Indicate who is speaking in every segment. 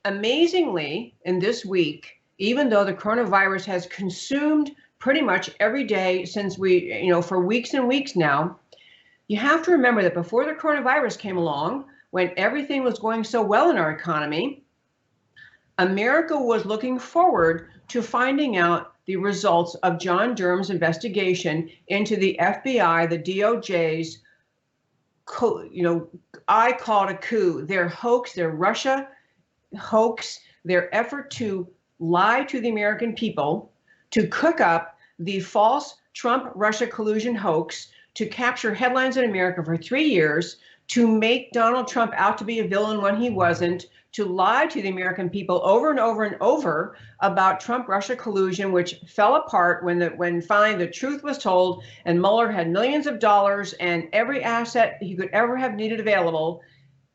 Speaker 1: Amazingly, in this week, even though the coronavirus has consumed pretty much every day since for weeks and weeks now, you have to remember that before the coronavirus came along, when everything was going so well in our economy, America was looking forward to finding out the results of John Durham's investigation into the FBI, the DOJ's, I call it a coup, their hoax, their Russia hoax, their effort to lie to the American people, to cook up the false Trump-Russia collusion hoax, to capture headlines in America for 3 years, to make Donald Trump out to be a villain when he wasn't, to lie to the American people over and over and over about Trump-Russia collusion, which fell apart when finally the truth was told and Mueller had millions of dollars and every asset he could ever have needed available.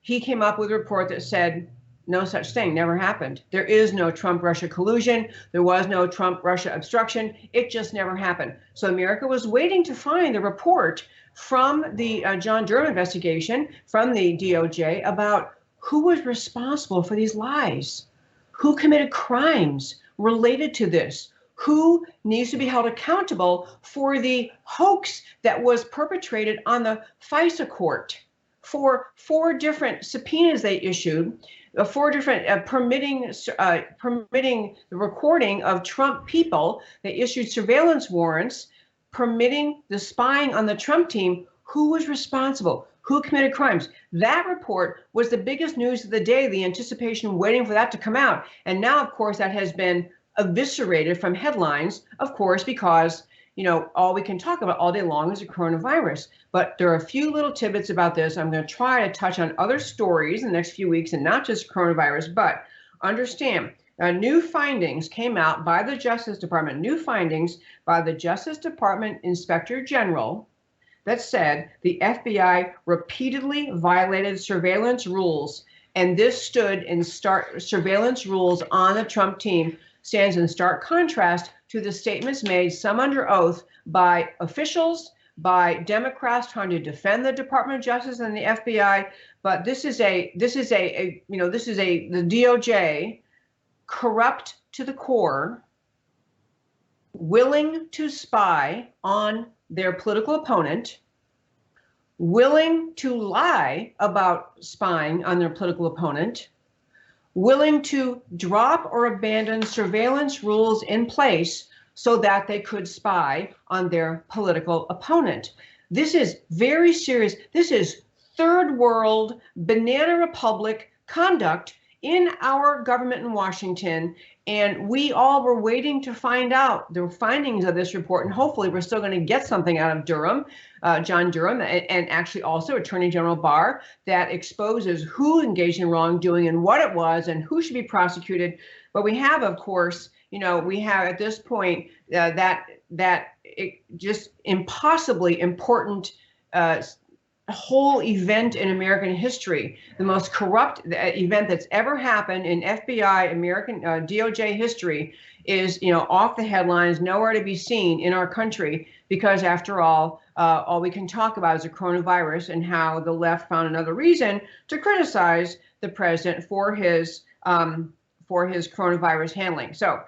Speaker 1: He came up with a report that said, no such thing, never happened. There is no Trump-Russia collusion. There was no Trump-Russia obstruction. It just never happened. So America was waiting to find the report from the John Durham investigation, from the DOJ, about who was responsible for these lies, who committed crimes related to this, who needs to be held accountable for the hoax that was perpetrated on the FISA court, for 4 different subpoenas they issued, 4 different permitting the recording of Trump people. They issued surveillance warrants permitting the spying on the Trump team. Who was responsible? Who committed crimes? That report was the biggest news of the day, the anticipation waiting for that to come out. And now, of course, that has been eviscerated from headlines, of course, because all we can talk about all day long is the coronavirus. But there are a few little tidbits about this. I'm going to try to touch on other stories in the next few weeks, and not just coronavirus, but understand new findings came out by the Justice Department, new findings by the Justice Department Inspector General that said the FBI repeatedly violated surveillance rules. And this stood in surveillance rules on the Trump team stands in stark contrast to the statements made, some under oath, by officials, by Democrats trying to defend the Department of Justice and the FBI. But the DOJ, corrupt to the core, willing to spy on their political opponent, willing to lie about spying on their political opponent, willing to drop or abandon surveillance rules in place so that they could spy on their political opponent. This is very serious. This is third world, banana republic conduct in our government in Washington. And we all were waiting to find out the findings of this report. And hopefully we're still going to get something out of Durham, John Durham, and actually also Attorney General Barr, that exposes who engaged in wrongdoing and what it was and who should be prosecuted. But we have, of course, we have at this point that just impossibly important whole event in American history, the most corrupt event that's ever happened in FBI, American DOJ history, is off the headlines, nowhere to be seen in our country, because after all we can talk about is the coronavirus and how the left found another reason to criticize the president for his coronavirus handling. So